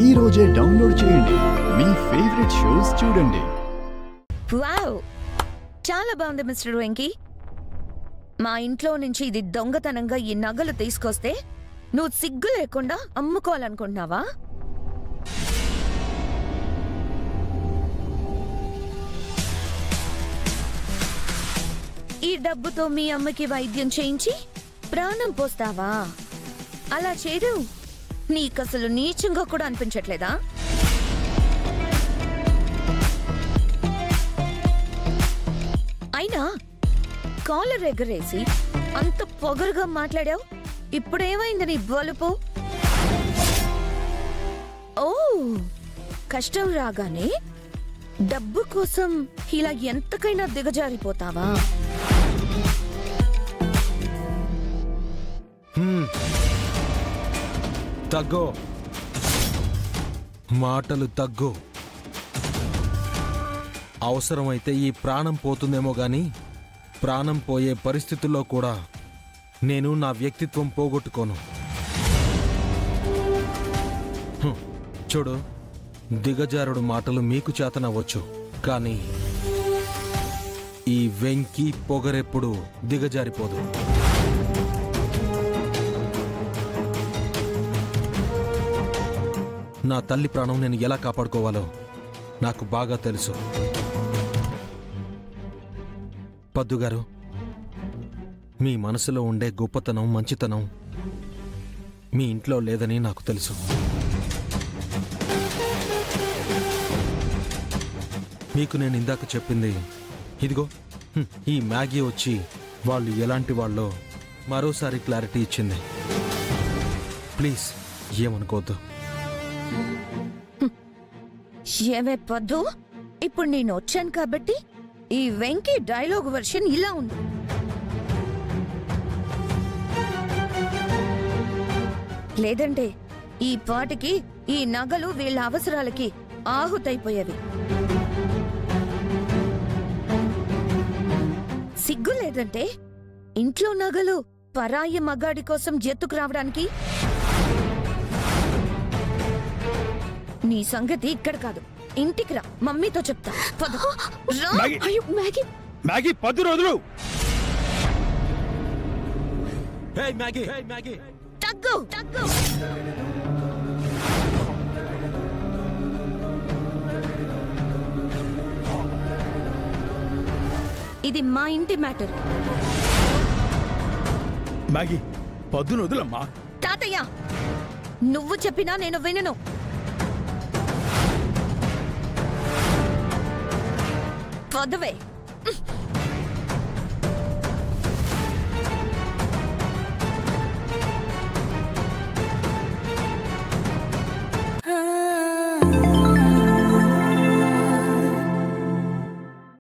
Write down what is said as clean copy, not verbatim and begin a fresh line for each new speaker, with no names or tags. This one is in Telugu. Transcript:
ఈ రోజే డౌన్లోడ్ చేయండి, మీ ఫేవరెట్ షోస్ చూడండి.
వావ్, చాలా బాగుంది మిస్టర్ వెంకీ. మా ఇంట్లో నుంచి ఇది దొంగతనంగా ఈ నగలు తీసుకొస్తే నువ్వు సిగ్గు లేకుండా అమ్ముకోవాలనుకుంటున్నావా? ఈ డబ్బుతో మీ అమ్మకి వైద్యం చేయించి ప్రాణం పోస్తావా? అలా చేయడం నీకసలు నీచంగా కూడా అనిపించట్లేదా? అయినా కాలర్ ఎగరేసి అంత పొగరుగా మాట్లాడావు, ఇప్పుడేమైంది నీ బలుపు? ఓ, కష్టం రాగానే డబ్బు కోసం ఇలా ఎంతకైనా దిగజారిపోతావా?
తగ్గు, మాటలు తగ్గు. అవసరమైతే ఈ ప్రాణం పోతుందేమో గాని ప్రాణం పోయే పరిస్థితుల్లో కూడా నేను నా వ్యక్తిత్వం పోగొట్టుకోను. చూడు, దిగజారుడు మాటలు మీకు చేతనవ్వచ్చు, కానీ ఈ వెంకీ పొగరెప్పుడు దిగజారిపోదు. నా తల్లి ప్రాణం నేను ఎలా కాపాడుకోవాలో నాకు బాగా తెలుసు. పద్దుగారు, మీ మనసులో ఉండే గొప్పతనం, మంచితనం మీ ఇంట్లో లేదని నాకు తెలుసు. మీకు నేను ఇందాక చెప్పింది ఇదిగో, ఈ మ్యాగీ వచ్చి వాళ్ళు ఎలాంటి వాళ్ళో మరోసారి క్లారిటీ ఇచ్చింది. ప్లీజ్ ఏమనుకోవద్దు.
ఏమే పద్దు, ఇప్పుడు నేను వచ్చాను కాబట్టి ఈ వెంకీ డైలాగ్ వర్షన్ ఇలా ఉంది. లేదంటే ఈ పాటికి ఈ నగలు వీళ్ళ అవసరాలకి ఆహుతైపోయేవి. సిగ్గు లేదంటే ఇంట్లో నగలు పరాయి మగాడి కోసం ఎత్తుకు రావడానికి? నీ సంగతి ఇక్కడ కాదు, ఇంటికి రా, మమ్మీతో చెప్తా.
మ్యాగీ 10 రోజులు.
తగ్గు తగ్గు. ఇది మా ఇంటి మ్యాటర్.
మ్యాగీ 10 రోజులమ్మా.
తాతయ్య, నువ్వు చెప్పినా నేను వినను. పదవే.